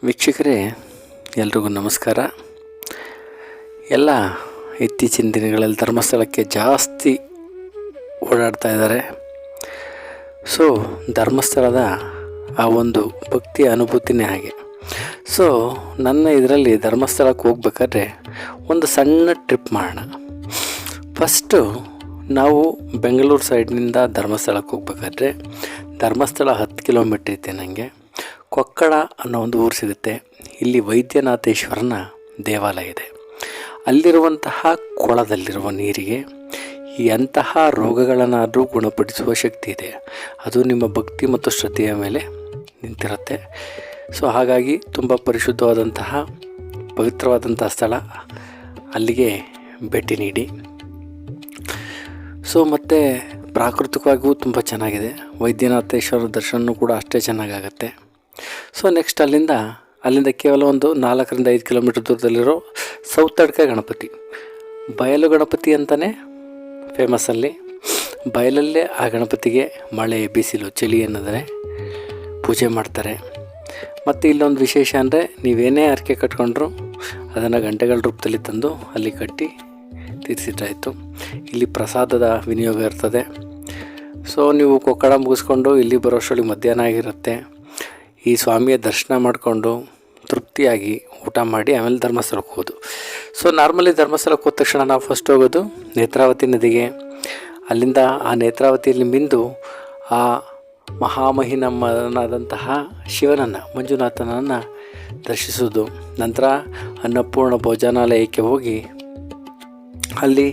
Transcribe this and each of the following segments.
ವೀಕ್ಷಕರೇ, ಎಲ್ರಿಗೂ ನಮಸ್ಕಾರ. ಎಲ್ಲ ಇತ್ತೀಚಿನ ದಿನಗಳಲ್ಲಿ ಧರ್ಮಸ್ಥಳಕ್ಕೆ ಜಾಸ್ತಿ ಓಡಾಡ್ತಾ ಇದ್ದಾರೆ. ಸೊ ಧರ್ಮಸ್ಥಳದ ಆ ಒಂದು ಭಕ್ತಿಯ ಅನುಭೂತಿನೇ ಹಾಗೆ. ಸೊ ನನ್ನ ಇದರಲ್ಲಿ ಧರ್ಮಸ್ಥಳಕ್ಕೆ ಹೋಗ್ಬೇಕಾದ್ರೆ ಒಂದು ಸಣ್ಣ ಟ್ರಿಪ್ ಮಾಡೋಣ. ಫಸ್ಟು ನಾವು ಬೆಂಗಳೂರು ಸೈಡ್ನಿಂದ ಧರ್ಮಸ್ಥಳಕ್ಕೆ ಹೋಗ್ಬೇಕಾದ್ರೆ ಧರ್ಮಸ್ಥಳ 10 ಕಿಲೋಮೀಟ್ರ್ ಐತೆ. ನನಗೆ ಕೊಕ್ಕಡ ಅನ್ನೋ ಒಂದು ಊರು ಸಿಗುತ್ತೆ. ಇಲ್ಲಿ ವೈದ್ಯನಾಥೇಶ್ವರನ ದೇವಾಲಯ ಇದೆ. ಅಲ್ಲಿರುವಂತಹ ಕೊಳದಲ್ಲಿರುವ ನೀರಿಗೆ ಎಂತಹ ರೋಗಗಳನ್ನಾದರೂ ಗುಣಪಡಿಸುವ ಶಕ್ತಿ ಇದೆ. ಅದು ನಿಮ್ಮ ಭಕ್ತಿ ಮತ್ತು ಶ್ರದ್ಧೆಯ ಮೇಲೆ ನಿಂತಿರುತ್ತೆ. ಸೊ ಹಾಗಾಗಿ ತುಂಬ ಪರಿಶುದ್ಧವಾದಂತಹ ಪವಿತ್ರವಾದಂತಹ ಸ್ಥಳ. ಅಲ್ಲಿಗೆ ಭೇಟಿ ನೀಡಿ. ಸೊ ಮತ್ತು ಪ್ರಾಕೃತಿಕವಾಗಿಯೂ ತುಂಬ ಚೆನ್ನಾಗಿದೆ. ವೈದ್ಯನಾಥೇಶ್ವರ ದರ್ಶನ ಕೂಡ ಅಷ್ಟೇ ಚೆನ್ನಾಗಾಗತ್ತೆ. ಸೊ ನೆಕ್ಸ್ಟ್ ಅಲ್ಲಿಂದ ಕೇವಲ ಒಂದು 4-5 ಕಿಲೋಮೀಟ್ರ್ ದೂರದಲ್ಲಿರೋ ಸೌತಡ್ಕ ಗಣಪತಿ, ಬಯಲು ಗಣಪತಿ ಅಂತಲೇ ಫೇಮಸ್ಸಲ್ಲಿ. ಬಯಲಲ್ಲೇ ಆ ಗಣಪತಿಗೆ ಮಳೆ, ಬಿಸಿಲು, ಚಳಿ ಅನ್ನೋದರೆ ಪೂಜೆ ಮಾಡ್ತಾರೆ. ಮತ್ತು ಇಲ್ಲೊಂದು ವಿಶೇಷ ಅಂದರೆ ನೀವೇನೇ ಹರಕೆ ಕಟ್ಕೊಂಡ್ರು ಅದನ್ನು ಗಂಟೆಗಳ ರೂಪದಲ್ಲಿ ತಂದು ಅಲ್ಲಿ ಕಟ್ಟಿ ತೀರಿಸಿಟ್ರಾಯಿತು. ಇಲ್ಲಿ ಪ್ರಸಾದದ ವಿನಿಯೋಗ ಇರ್ತದೆ. ಸೊ ನೀವು ಕೊಕ್ಕಡ ಮುಗಿಸ್ಕೊಂಡು ಇಲ್ಲಿ ಬರೋಷ್ಟರಲ್ಲಿ ಮಧ್ಯಾಹ್ನ ಆಗಿರುತ್ತೆ. ಈ ಸ್ವಾಮಿಯ ದರ್ಶನ ಮಾಡಿಕೊಂಡು ತೃಪ್ತಿಯಾಗಿ ಊಟ ಮಾಡಿ ಆಮೇಲೆ ಧರ್ಮಸ್ಥಳಕ್ಕೆ ಹೋಗೋದು. ಸೊ ನಾರ್ಮಲಿ ಧರ್ಮಸ್ಥಳಕ್ಕೆ ಹೋದ ತಕ್ಷಣ ನಾವು ಫಸ್ಟ್ ಹೋಗೋದು ನೇತ್ರಾವತಿ ನದಿಗೆ. ಅಲ್ಲಿಂದ ಆ ನೇತ್ರಾವತಿಯಲ್ಲಿ ಮಿಂದು ಆ ಮಹಾಮಹಿಮನಾದಂತಹ ಶಿವನನ್ನು, ಮಂಜುನಾಥನನ್ನು ದರ್ಶಿಸೋದು. ನಂತರ ಅನ್ನಪೂರ್ಣ ಭೋಜನಾಲಯಕ್ಕೆ ಹೋಗಿ ಅಲ್ಲಿ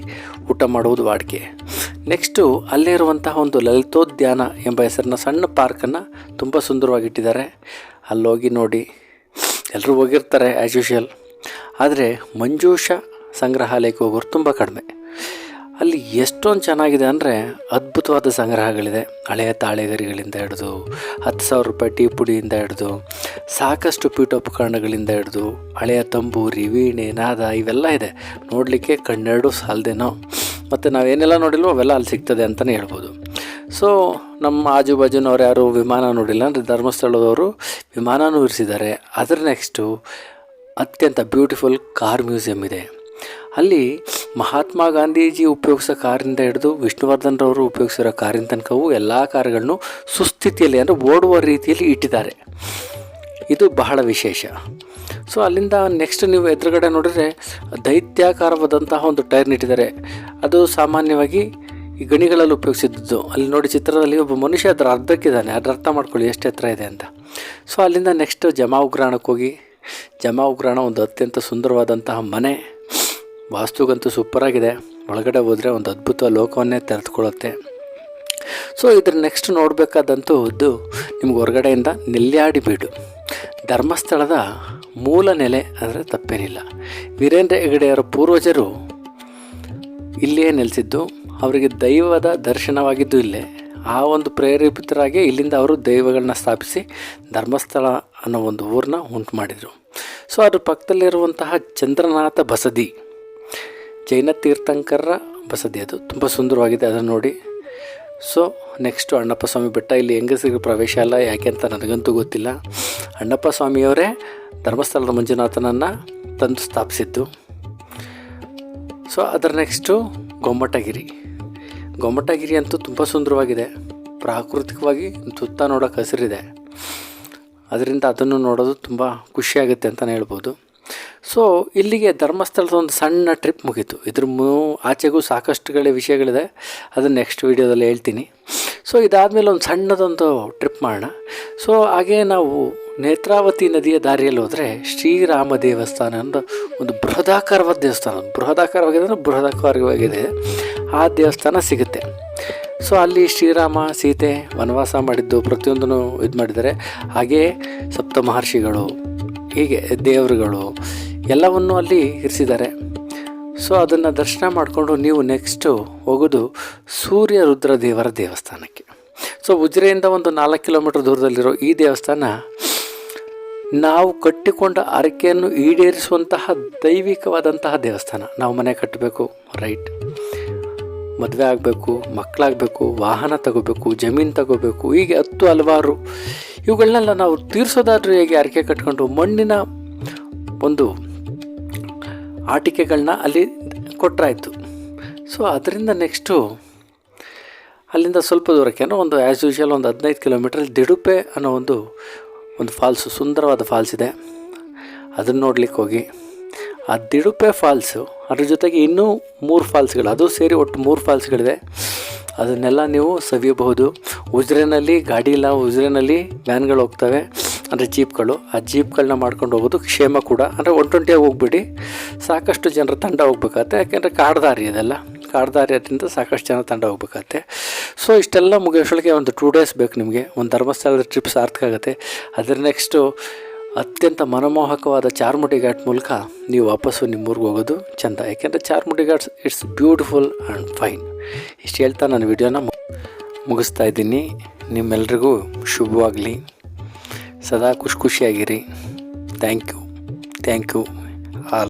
ಊಟ ಮಾಡುವುದು ವಾಡಿಕೆ. ನೆಕ್ಸ್ಟು ಅಲ್ಲೇ ಇರುವಂತಹ ಒಂದು ಲಲಿತೋದ್ಯಾನ ಎಂಬ ಹೆಸರಿನ ಸಣ್ಣ ಪಾರ್ಕನ್ನು ತುಂಬ ಸುಂದರವಾಗಿಟ್ಟಿದ್ದಾರೆ. ಅಲ್ಲೋಗಿ ನೋಡಿ. ಎಲ್ಲರೂ ಹೋಗಿರ್ತಾರೆ ಆ್ಯಸ್ ಯೂಶುವಲ್. ಆದರೆ ಮಂಜೂಷ ಸಂಗ್ರಹಾಲಯಕ್ಕೆ ಹೋಗೋರು ತುಂಬ ಕಡಿಮೆ. ಅಲ್ಲಿ ಎಷ್ಟೊಂದು ಚೆನ್ನಾಗಿದೆ ಅಂದರೆ ಅದ್ಭುತವಾದ ಸಂಗ್ರಹಗಳಿದೆ. ಹಳೆಯ ತಾಳೆಗರಿಗಳಿಂದ ಹಿಡಿದು 10,000 ರೂಪಾಯಿ ಟೀ ಪುಡಿಯಿಂದ ಹಿಡಿದು ಸಾಕಷ್ಟು ಪೀಠೋಪಕರಣಗಳಿಂದ ಹಿಡಿದು ಹಳೆಯ ತಂಬೂರಿ, ವೀಣೆ, ನಾದ ಇವೆಲ್ಲ ಇದೆ. ನೋಡಲಿಕ್ಕೆ ಕಣ್ಣೆರಡು ಸಾಲದೇನೋ. ಮತ್ತು ನಾವೇನೆಲ್ಲ ನೋಡಿಲ್ವೋ ಅವೆಲ್ಲ ಅಲ್ಲಿ ಸಿಗ್ತದೆ ಅಂತಲೇ ಹೇಳ್ಬೋದು. ಸೊ ನಮ್ಮ ಆಜುಬಾಜುನವ್ರು ಯಾರು ವಿಮಾನ ನೋಡಿಲ್ಲ ಅಂದರೆ ಧರ್ಮಸ್ಥಳದವರು ವಿಮಾನನೂ ಇರಿಸಿದ್ದಾರೆ. ಅದರ ನೆಕ್ಸ್ಟು ಅತ್ಯಂತ ಬ್ಯೂಟಿಫುಲ್ ಕಾರ್ ಮ್ಯೂಸಿಯಂ ಇದೆ. ಅಲ್ಲಿ ಮಹಾತ್ಮ ಗಾಂಧೀಜಿ ಉಪಯೋಗಿಸೋ ಕಾರಿಂದ ಹಿಡಿದು ವಿಷ್ಣುವರ್ಧನ್ರವರು ಉಪಯೋಗಿಸಿರೋ ಕಾರಿನ ತನಕವೂ ಎಲ್ಲ ಕಾರುಗಳನ್ನು ಸುಸ್ಥಿತಿಯಲ್ಲಿ ಅಂದರೆ ಓಡುವ ರೀತಿಯಲ್ಲಿ ಇಟ್ಟಿದ್ದಾರೆ. ಇದು ಬಹಳ ವಿಶೇಷ. ಸೊ ಅಲ್ಲಿಂದ ನೆಕ್ಸ್ಟ್ ನೀವು ಎದುರುಗಡೆ ನೋಡಿದರೆ ದೈತ್ಯಾಕಾರವಾದಂತಹ ಒಂದು ಟೈರ್ನ ಇಟ್ಟಿದ್ದಾರೆ. ಅದು ಸಾಮಾನ್ಯವಾಗಿ ಈ ಗಣಿಗಳಲ್ಲಿ ಉಪಯೋಗಿಸಿದ್ದು. ಅಲ್ಲಿ ನೋಡಿ ಚಿತ್ರದಲ್ಲಿ ಒಬ್ಬ ಮನುಷ್ಯ ಅದರ ಅರ್ಧಕ್ಕಿದ್ದಾನೆ. ಅದರ ಅರ್ಥ ಮಾಡ್ಕೊಳ್ಳಿ ಎಷ್ಟು ಎತ್ತರ ಇದೆ ಅಂತ. ಸೊ ಅಲ್ಲಿಂದ ನೆಕ್ಸ್ಟ್ ಜಮಾ ಉಗ್ರಾಣಕ್ಕೆ ಹೋಗಿ, ಜಮಾ ಉಗ್ರಾಣ ಒಂದು ಅತ್ಯಂತ ಸುಂದರವಾದಂತಹ ಮನೆ. ವಾಸ್ತುಗಂತೂ ಸೂಪರಾಗಿದೆ. ಒಳಗಡೆ ಹೋದರೆ ಒಂದು ಅದ್ಭುತ ಲೋಕವನ್ನೇ ತೆರೆದುಕೊಳ್ಳುತ್ತೆ. ಸೊ ಇದ್ರ ನೆಕ್ಸ್ಟ್ ನೋಡಬೇಕಾದಂತೂ ನಿಮ್ಗೆ ಹೊರಗಡೆಯಿಂದ ನೆಲ್ಯಾಡಿ ಬೀಡು. ಧರ್ಮಸ್ಥಳದ ಮೂಲ ನೆಲೆ ಅಂದರೆ ತಪ್ಪೇನಿಲ್ಲ. ವೀರೇಂದ್ರ ಹೆಗಡೆಯವರ ಪೂರ್ವಜರು ಇಲ್ಲಿಯೇ ನೆಲೆಸಿದ್ದು. ಅವರಿಗೆ ದೈವದ ದರ್ಶನವಾಗಿದ್ದು ಇಲ್ಲೇ. ಆ ಒಂದು ಪ್ರೇರೇಪಿತರಾಗಿ ಇಲ್ಲಿಂದ ಅವರು ದೈವಗಳನ್ನ ಸ್ಥಾಪಿಸಿ ಧರ್ಮಸ್ಥಳ ಅನ್ನೋ ಒಂದು ಊರನ್ನ ಉಂಟು ಮಾಡಿದರು. ಸೊ ಅದ್ರ ಪಕ್ಕದಲ್ಲಿರುವಂತಹ ಚಂದ್ರನಾಥ ಬಸದಿ, ಜೈನ ತೀರ್ಥಂಕರರ ಬಸದಿ, ಅದು ತುಂಬ ಸುಂದರವಾಗಿದೆ. ಅದನ್ನು ನೋಡಿ. ಸೊ ನೆಕ್ಸ್ಟು ಅಣ್ಣಪ್ಪ ಸ್ವಾಮಿ ಬೆಟ್ಟ. ಇಲ್ಲಿ ಹೆಂಗಸರಿಗೆ ಪ್ರವೇಶ ಅಲ್ಲ, ಯಾಕೆ ಅಂತ ನನಗಂತೂ ಗೊತ್ತಿಲ್ಲ. ಅಣ್ಣಪ್ಪ ಸ್ವಾಮಿಯವರೇ ಧರ್ಮಸ್ಥಳದ ಮಂಜುನಾಥನನ್ನು ತಂದು ಸ್ಥಾಪಿಸಿದ್ದು. ಸೊ ಅದರ ನೆಕ್ಸ್ಟು ಗೊಮ್ಮಟಗಿರಿ ಅಂತೂ ತುಂಬ ಸುಂದರವಾಗಿದೆ. ಪ್ರಾಕೃತಿಕವಾಗಿ ಸುತ್ತ ನೋಡೋಕೆ ಹಸಿರಿದೆ. ಅದರಿಂದ ಅದನ್ನು ನೋಡೋದು ತುಂಬ ಖುಷಿಯಾಗುತ್ತೆ ಅಂತಲೇ ಹೇಳ್ಬೋದು. ಸೊ ಇಲ್ಲಿಗೆ ಧರ್ಮಸ್ಥಳದ ಒಂದು ಸಣ್ಣ ಟ್ರಿಪ್ ಮುಗೀತು. ಇದ್ರ ಆಚೆಗೂ ಸಾಕಷ್ಟುಗಳೇ ವಿಷಯಗಳಿದೆ. ಅದನ್ನು ನೆಕ್ಸ್ಟ್ ವೀಡಿಯೋದಲ್ಲಿ ಹೇಳ್ತೀನಿ. ಸೊ ಇದಾದಮೇಲೆ ಒಂದು ಸಣ್ಣದೊಂದು ಟ್ರಿಪ್ ಮಾಡೋಣ. ಸೊ ಹಾಗೆ ನಾವು ನೇತ್ರಾವತಿ ನದಿಯ ದಾರಿಯಲ್ಲಿ ಹೋದರೆ ಶ್ರೀರಾಮ ದೇವಸ್ಥಾನ ಅನ್ನೋ ಒಂದು ಬೃಹದಾಕಾರವಾದ ದೇವಸ್ಥಾನ. ಬೃಹದಾಕಾರವಾಗಿದೆ ಆ ದೇವಸ್ಥಾನ ಸಿಗುತ್ತೆ. ಸೊ ಅಲ್ಲಿ ಶ್ರೀರಾಮ ಸೀತೆ ವನವಾಸ ಮಾಡಿದ್ದು ಪ್ರತಿಯೊಂದನ್ನು ಇದು ಮಾಡಿದ್ದಾರೆ. ಹಾಗೆಯೇ ಸಪ್ತ ಮಹರ್ಷಿಗಳು, ಹೀಗೆ ದೇವರುಗಳು ಎಲ್ಲವನ್ನು ಅಲ್ಲಿ ಇರಿಸಿದ್ದಾರೆ. ಸೊ ಅದನ್ನು ದರ್ಶನ ಮಾಡಿಕೊಂಡು ನೀವು ನೆಕ್ಸ್ಟು ಹೋಗೋದು ಸೂರ್ಯ ರುದ್ರ ದೇವರ ದೇವಸ್ಥಾನಕ್ಕೆ. ಸೊ ಉಜಿರೆಯಿಂದ ಒಂದು 4 ಕಿಲೋಮೀಟ್ರ್ ದೂರದಲ್ಲಿರೋ ಈ ದೇವಸ್ಥಾನ ನಾವು ಕಟ್ಟಿಕೊಂಡ ಹರಕೆಯನ್ನು ಈಡೇರಿಸುವಂತಹ ದೈವಿಕವಾದಂತಹ ದೇವಸ್ಥಾನ. ನಾವು ಮನೆ ಕಟ್ಟಬೇಕು, ರೈಟ್, ಮದುವೆ ಆಗಬೇಕು, ಮಕ್ಕಳಾಗಬೇಕು, ವಾಹನ ತಗೋಬೇಕು, ಜಮೀನು ತಗೋಬೇಕು, ಹೀಗೆ 10 ಹಲವಾರು ಇವುಗಳನ್ನೆಲ್ಲ ನಾವು ತೀರಿಸೋದಾದ್ರೆ ಹೇಗೆ ಹರಕೆ ಕಟ್ಕೊಂಡು ಮಣ್ಣಿನ ಒಂದು ಆಟಿಕೆಗಳನ್ನ ಅಲ್ಲಿ ಕೊಟ್ಟರಾಯ್ತು. ಸೊ ಅದರಿಂದ ನೆಕ್ಸ್ಟು ಅಲ್ಲಿಂದ ಸ್ವಲ್ಪ ದೂರಕ್ಕೆ ಒಂದು ಆ್ಯಸ್ ಯೂಶುವಲ್ ಒಂದು 15 ಕಿಲೋಮೀಟ್ರಲ್ಲಿ ದಿಡುಪೆ ಅನ್ನೋ ಒಂದು ಫಾಲ್ಸು, ಸುಂದರವಾದ ಫಾಲ್ಸ್ ಇದೆ. ಅದನ್ನು ನೋಡ್ಲಿಕ್ಕೆ ಹೋಗಿ ಆ ದಿಡುಪೆ ಫಾಲ್ಸು ಅದ್ರ ಜೊತೆಗೆ ಇನ್ನೂ 3 ಫಾಲ್ಸ್ಗಳು, ಅದು ಸೇರಿ ಒಟ್ಟು 3 ಫಾಲ್ಸ್ಗಳಿದೆ. ಅದನ್ನೆಲ್ಲ ನೀವು ಸವಿಯಬಹುದು. ಉಜಿರೆನಲ್ಲಿ ಗಾಡಿ ಇಲ್ಲ, ಉಜಿರೆನಲ್ಲಿ ವ್ಯಾನ್ಗಳು ಹೋಗ್ತವೆ, ಅಂದರೆ ಜೀಪ್ಗಳು. ಆ ಜೀಪ್ಗಳನ್ನ ಮಾಡ್ಕೊಂಡು ಹೋಗೋದು ಕ್ಷೇಮ ಕೂಡ. ಅಂದರೆ 120 ಹೋಗ್ಬಿಡಿ, ಸಾಕಷ್ಟು ಜನರ ತಂಡ ಹೋಗ್ಬೇಕಾಗತ್ತೆ. ಯಾಕೆಂದರೆ ಕಾಡ್ದಾರಿ ಅದೆಲ್ಲ, ಕಾಡ್ದಾರಿ ಅದರಿಂದ ಸಾಕಷ್ಟು ಜನ ತಂಡ ಹೋಗ್ಬೇಕಾಗತ್ತೆ. ಸೊ ಇಷ್ಟೆಲ್ಲ ಮುಗಿಯೋಷ್ಟೊಳಗೆ ಒಂದು 2 ಡೇಸ್ ಬೇಕು ನಿಮಗೆ. ಒಂದು ಧರ್ಮಸ್ಥಳದ ಟ್ರಿಪ್ ಸಾರ್ಥಕ ಆಗುತ್ತೆ. ಅದರ ನೆಕ್ಸ್ಟು ಅತ್ಯಂತ ಮನಮೋಹಕವಾದ ಚಾರ್ಮುಡಿ ಘಾಟ್ ಮೂಲಕ ನೀವು ವಾಪಸ್ಸು ನಿಮ್ಮೂರಿಗೆ ಹೋಗೋದು ಚೆಂದ. ಯಾಕೆಂದರೆ Charmadi Ghats it's beautiful and fine. ಇಷ್ಟು ಹೇಳ್ತಾ ನಾನು ವಿಡಿಯೋನ ಮುಗಿಸ್ತಾ ಇದ್ದೀನಿ. ನಿಮ್ಮೆಲ್ರಿಗೂ ಶುಭವಾಗಲಿ, ಸದಾ ಖುಷಿಯಾಗಿರಿ. Thank you.